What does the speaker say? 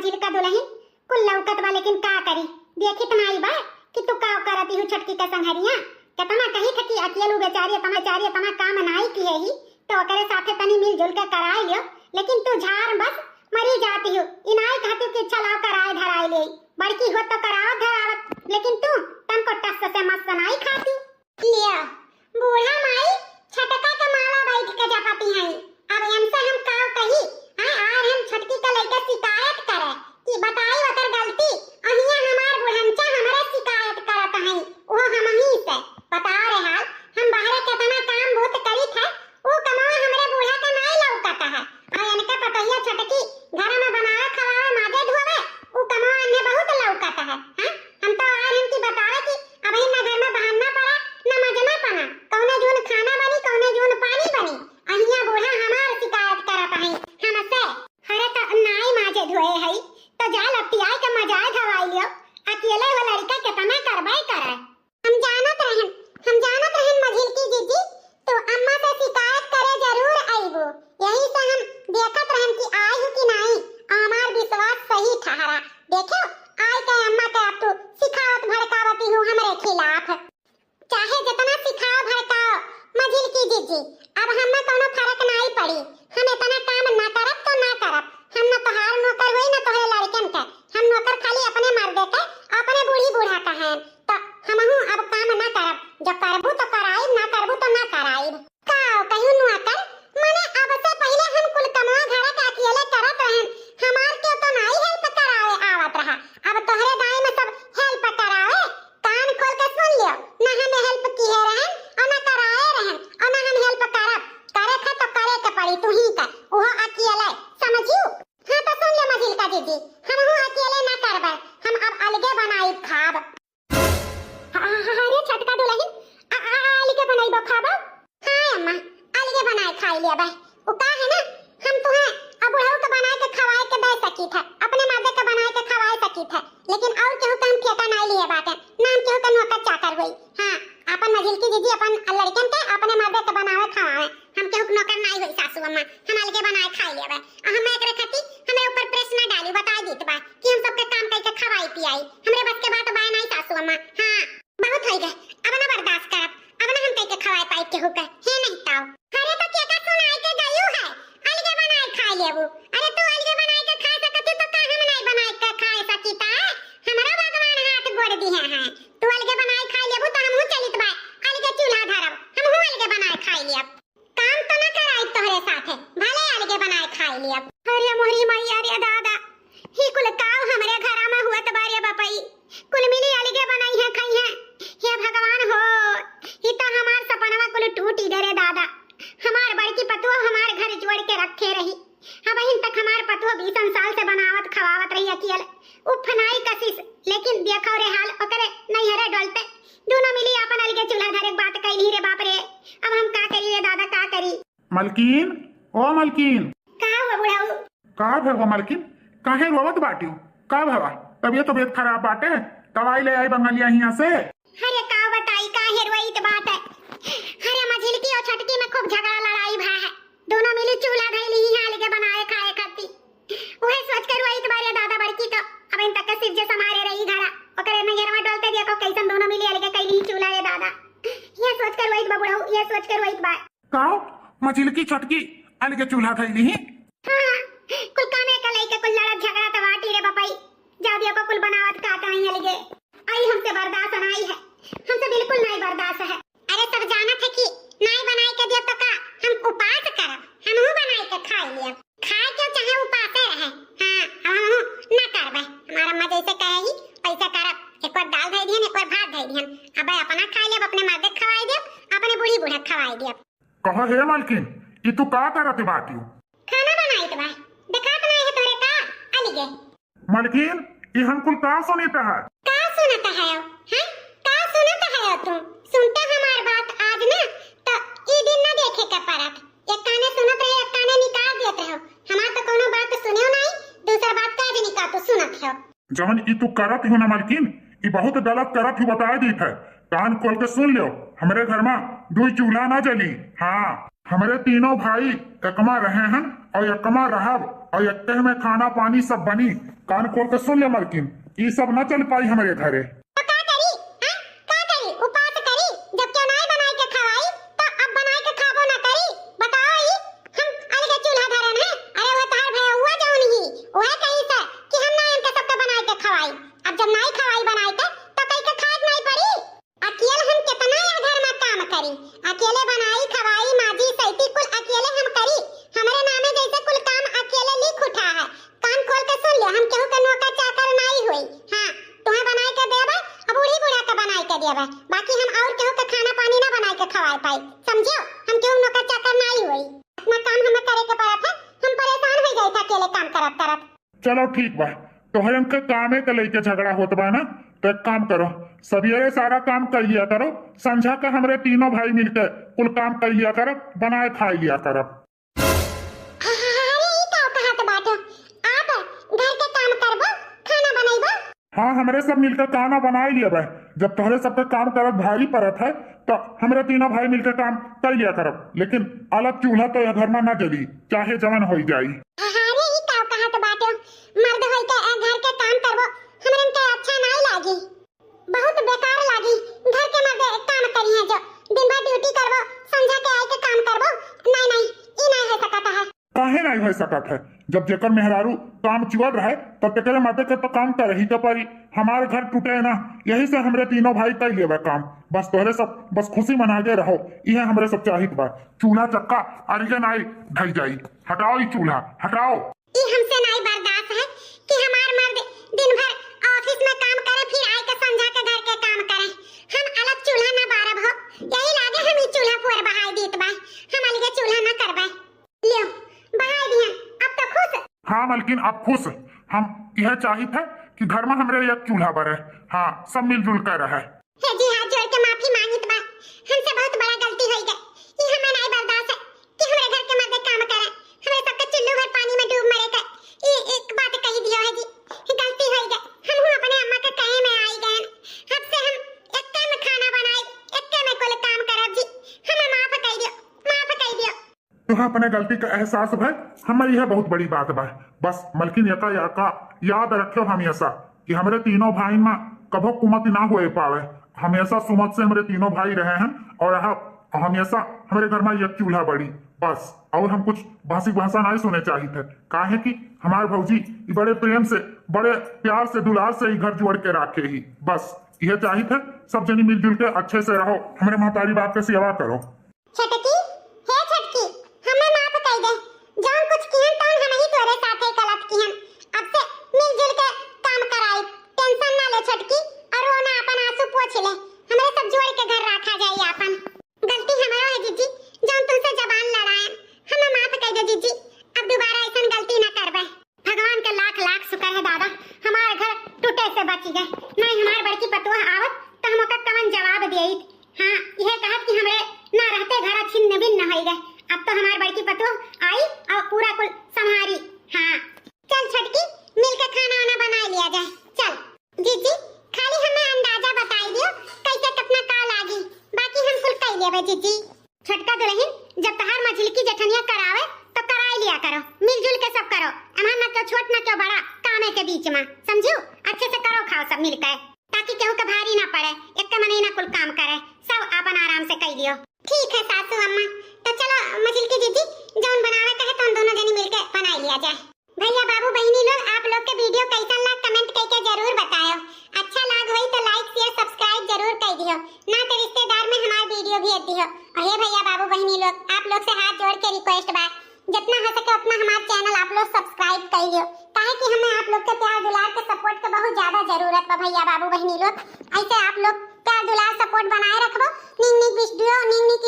मझिल का दुल्हन कुल लौकत बा, लेकिन का करी देखी तुम्हारी बा कि तू का करती हूँ छटकी का संघरिया कितना कही था कि अकेलू बेचारी तना काम नाई की है ही तो ओकरे साथे तनी मिलजुल के कराई लियो, लेकिन तू झार बस मरी जाती हो। इनाई कहती कि चलाओ कराए धराई ले बड़की हो तो कराओ धरावत, लेकिन तू तनको टस से मस्त नाई खाती। लिया बूढ़ा माई छटका का माला बैठ के जपती है। अब हमसे हम काव कही हां आर हम छटकी का लइका शिकायत करे कि बताई ओकर गलती अहिया हमार बुढ़ंचा हमरे शिकायत करत है। ओ हम ही से बता रे हाल हम बाहरे केतना काम बहुत करी थे ओ कमावा हमरे बूढ़ा का नहीं लौकता है। और इनका पतैया छटकी घर में बनावे खवावे माजे धोवे ओ कमावा ने बहुत लौकता है। हां हम तो आर हम की बतावे कि अब इन घर में बहाना पड़ा न मजना पना कौने जून खाना बनी कौने जून पानी बनी अहिया बूढ़ा हमार शिकायत करत है हमसे। हरे तो नाई माजे धोए है तो जा लपटियाई के मजाए धवाई लियो अकेले वो लड़का कितना करबाई करे। हम जानत रहन मझिल की जीजी तो अम्मा से शिकायत करे जरूर आईबो, यही से हम देखत रहन कि आई हूं कि नहीं। हमार विश्वास सही ठहरा। देखो आई के अम्मा के अब तू सिखावत भड़कावती हूं हमरे खिलाफ। चाहे जितना सिखाओ भड़काओ मझिल की जीजी अब हमें कोनो फर्क नहीं पड़ी। हम इतना काम ना करब तो ना करब, हम न तोहार नौकर होई न तोहरे लड़कन के, हम नौकर खाली अपने मर्दे के अपने बूढ़ी बूढ़ा का हैं तो हमहू अब काम ना करब। जो करबू तो कराइब ना करबू तो ना कराइब। काओ कहियो नौकर माने अब से पहले हम कुल कमवा घर के अकेले करत रहन हमार के तो नहीं हेल्प करावे आवत रहा। अब तोहरे गाय में सब हेल्प करावे। कान खोल के सुन लियो ना हमें हेल्प किए रहन और ना कराए रहन और ना हम हेल्प करब। करे था तो करे के पड़ी तू ही का ओहो अकेले समझियो। हां तो सुन ले मझिल का जीजी हमहू अकेले ना करबे, हम अब अलगे बनाई खाब। अरे छटका दुल्हन अलगे बनाई बा खाब। हां अम्मा अलगे बनाए खाई लिया बे। ओ का है ना हम तुहे अब बुढ़ऊ के बनाए के खवाए के दे सकी थे, अपने मर्दे के बनाए के खवाए सकी थे, लेकिन और केहू के हम ठेका नहीं लिए बाटे ना हम केहू के नौकर चाकर होई। हां अपन मझिल की जीजी अपन लड़कन के अपने मर्दे के बनावे खवावे, हम केहू के नौकर नहीं होई सासू अम्मा। हम अलगे बनाए खाई लिया बे। हम एकरे खाती हमें ऊपर प्रेस ना डाली बता दीत बा कि हम सबके काम करके खवाई पियाई हमरे बस के बात बा नहीं सासू अम्मा। हां बहुत हो गए अब ना बर्दाश्त करब, अब ना हम करके खवाए पाई केहू के हे नहीं ताऊ। अरे तो क्या का सुनाई के गयू है अलगे बनाए खाई लेबू। अरे तू अलगे बनाए के खा सकती तो का हम नहीं बनाए के खाए सकी ता हमरा भगवान हाथ गोड़ दी है। तू अलगे बनाए खाई लेबू तो हमहू चलित बा अलगे चूल्हा धरब हमहू अलगे बनाए खाई लेब। काम तो ना कराई तोहरे साथे भले अलगे बनाए खाई लेब। अरे मोहरी मैया रे दादा ही कुल काव हमरे घरा में हुआ बारे बापई कुल मिली अलगे बनाई है खाई है। हे भगवान हो ही तो हमार सपनवा कुल टूटी दे रे दादा। हमार बड़की पतुआ हमार घर जोड़ के रखे रही अब इन तक हमार पतुआ 20 साल से बनावत खवावत रही अकेले उफनाई कशिश, लेकिन देखो रे हाल ओकरे नहीं हरे डलते दोनों मिली अपन अलगे चूल्हा धरे बात कैली रे बाप रे। अब हम का करी रे दादा का करी। मलकीन ओ मलकीन का हुआ बुढ़ाऊ का भवा मलकीन काहे रोवत बाटियो का भवा तबीयत खराब बाटे दवाई ले आई बंगलिया हिया से। अरे का बताई का हेरोइत बात है। अरे मझिल की और छटकी में खूब झगड़ा लड़ाई भा है, दोनों मिली चूल्हा धइली ही अलगे बनाए खाए करती। ओहे सोच कर रोइत बारे दादा बड़की तो अब इन तक के सिर जे समारे रही घरा ओकरे नजर में डलते देखो कैसन दोनों मिली अलगे कैली ही चूल्हा रे दादा। ये सोच कर रोइत बबुड़ाऊ ये सोच कर रोइत बा काओ मझिल की छटकी अलगे चूल्हा धइली ही। हां कुल कामे का लइके कुल लड़त झगड़ा तो वाटी रे बपई जादियो को कुल बनावत का नहीं अलगे आई हमसे बर्दाश्त नहीं है, हमसे बिल्कुल नहीं बर्दाश्त है। अरे सब जाना था कि नहीं बनाई के दियो तो का हम उपास करब हमहू बनाई के खाई लेब खाए क्यों चाहे उपासे रहे। हां हम ना करबे हमारा अम्मा जैसे कहेगी पैसा करब एक बार दाल धइ दिहन एक बार भात धइ दिहन अब अपना खाई लेब अपने मर्दे खवाई देब अपने बूढ़ी बूढ़ा खवाई देब। कह हे मलकिन ई तू का करत बाटियो खाना बनाइत बा देखात नहीं है तोरे का अलगे। मलकिन ई हम कुल का सुनीता है का सुनता है हैं का सुनता है तू सुनते हमार बात आज ना तो ई दिन ना देखे के परत एक काने सुनत रहे एक काने निकाल देत रहो हमार तो कोनो बात सुनियो नहीं दूसरा बात का जे निकाल तो सुनत हो। जवन ई तू करत हो ना मलकिन ई बहुत गलत करत हो बता दी है कान खोल के सुन लियो हमरे घर में दो चूल्हा ना जली। हाँ हमारे तीनों भाई एकमा रहे हैं और एकमा रहब और एक में खाना पानी सब बनी। कान खोल के सुन ले मलकिन, ये सब न चल पाई हमारे घरे। तो का करी? हां का करी? उपास करी? जब क्यों नहीं बनाई के खवाई तो अब बनाई के खाबो ना करी? बताओ ई हम अलग चूल्हा धरन है। अरे वो तार भैया हुआ जौन ही ओहे कही से कि हम ना इनके सबके बनाई के खवाई। अब जब नहीं खवाई बनाई के तो कई के खाए नहीं पड़ी। अकेले हम कितना या घर में काम करी, अकेले बनाई खवाई माजी सैती कुल अकेले हम करी। हमारे नामे जैसे कुल काम अकेले लिख उठा है। कान खोल के सुन ले, हम केहू के नौकर चाकर नहीं हुई। हां तुम्हें बनाई के देबे, अब बूढ़ी बूढ़ा के बनाई के देबे, बाकी हम और केहू के खाना पानी ना बनाई के खवाए पाई। समझियो, हम केहू नौकर चाकर नहीं हुई। अपना काम हमें करे के पड़त है। हम परेशान हो गए थे अकेले काम करत करत। चलो ठीक बा, तोहरे के कामे के लेके झगड़ा होत बा ना, तो एक काम करो, सवेरे सारा काम कर लिया करो, संझा के हमरे तीनों भाई मिलकर कुल काम कर लिया करो, बनाए खा लिया करो। हाँ हमरे सब मिलकर खाना बना लिया भाई। जब तोहरे सबके काम करत भारी पड़त है तो हमरे तीनों भाई मिलकर काम कर लिया करो, लेकिन अलग चूल्हा तो यह घर में न जली, चाहे जवन हो जाई। मर्द होई के घर के काम करबो हमरन के अच्छा नहीं लागी, बहुत बेकार लागी। घर के मर्द काम करी है जो दिन भर ड्यूटी करबो, संझा के आए के काम करबो। नहीं नहीं ई नहीं हो सकता है। काहे नहीं हो सकत है? जब जेकर मेहरारू काम चुअल रहे तब तेरे माते के तो काम कर ही तो परी। हमारे घर टूटे ना, यही से हमरे तीनों भाई कर लिए काम। बस तोहरे सब बस खुशी मना के रहो, यह हमरे सब चाहित बा। चूल्हा चक्का अरिगे नहीं ढल जाई, हटाओ ये चूल्हा हटाओ। ई हमसे नहीं बर्दाश्त है कि हमार मर्द दिन भर ऑफिस में काम करे, फिर आए के संझा के घर के काम करे। हम अलग चूल्हा ना बारब हो, यही लागे हम ई चूल्हा पुअर बहाई देत बा। हम अलग चूल्हा ना करबे। लियो बहाई दिया, अब तो खुश। हाँ मलकिन अब खुश। हम यह चाहित है कि घर में हमरे एक चूल्हा बरे, हाँ सब मिलजुल कर रहे। हे जी हाथ जोड़ के माफी मांगित बा, हमसे बहुत बड़ा गलती हो गई। ई हमें नहीं बर्दाश्त है कि हमारे घर के मर्द काम करे, हमें सबके चुल्लू भर पानी में डूब मरे के। ये एक बात कही दियो है जी, गलती हो गई। हम अपने अम्मा के कहे में आई गए, अब से हम एक्के में खाना बनाई, एक्के में कुल काम करब जी। हमें माफ कर दियो, माफ कर दियो। तुम्हें अपने गलती का एहसास है, हमारी यह बहुत बड़ी बात बा। बस मलकिन यका याद रखो हमेशा कि हमारे तीनों भाई में कभो कुमत ना हुए पावे। हमेशा सुमत से हमारे तीनों भाई रहे हैं और हमेशा हमारे घर में एक चूल्हा बड़ी बस। और हम कुछ भाषी भाषा नहीं सुने चाहिए थे, काहे कि हमारे भौजी बड़े प्रेम से बड़े प्यार से दुलार से ही घर जोड़ के रखे ही। बस यह चाहिए थे, सब जनी मिलजुल के अच्छे से रहो, हमारे महतारी बाप के सेवा करो। छटकी हे छटकी, हमें माफ कर दे। जान कुछ किहन तौन हम ही तोरे साथे गलत किहन। अब से मिलजुल के काम कराई, टेंशन ना ले छटकी, और वो ना अपन आंसू पोंछ ले। हमें सब जोड़ के घर रखा जाए अपन। गलती हमारा है जीजी, जान तुमसे जबान लड़ाए। हमें माफ कर दे जीजी, अब दोबारा ऐसा गलती ना करबे। भगवान का लाख लाख शुक्र है दादा, हमारे घर टूटे से बच गए। नहीं हमार बड़की पतोह आवत तो हम ओकर कवन जवाब देइत। हां यह कहत कि हमरे ना रहते घर छिन्न भिन्न हो गए। अब तो हमार बड़की पतोह आई और पूरा कुल संहारी। हां चल छटकी मिलके खाना वाना बना लिया जाए। चल जीजी खाली हमें अंदाजा बताई दियो कैसे कितना का लागी, बाकी हम कुल कर लेबे जीजी। छटका दुल्हन जब तहार मछली की जठनिया करावे तो कराई लिया करो, मिलजुल के सब करो। अमन ना क्यों छोट ना क्यों बड़ा, कामे के बीच में समझो। अच्छे से करो खाओ सब मिलकर, ताकि केहू के भारी ना पड़े, एक महीना कुल काम करे, सब अपन आराम से कर लियो। ठीक है सासू अम्मा, तो चलो मछली की जीजी जौन बनावे कहे तो हम दोनों जनी मिलके बना लिया जाए। भैया बाबू बहनी लोग आप लोग के वीडियो कैसा लगा कमेंट करके जरूर बताओ। अच्छा लग होई तो लाइक शेयर सब्सक्राइब जरूर कर दियो, ना तो रिश्तेदार में हमारा वीडियो भेज दियो। और ये भैया बाबू बहनी लोग आप लोग से हाथ जोड़ के रिक्वेस्ट बा, जितना हो सके उतना हमारा चैनल आप लोग सब्सक्राइब कर लियो, काहे कि हमें आप लोग के प्यार दुलार के सपोर्ट के बहुत ज्यादा जरूरत बा। भैया बाबू बहनी लोग ऐसे आप लोग प्यार दुलार सपोर्ट बनाए रखबो। निक निक वीडियो निक निक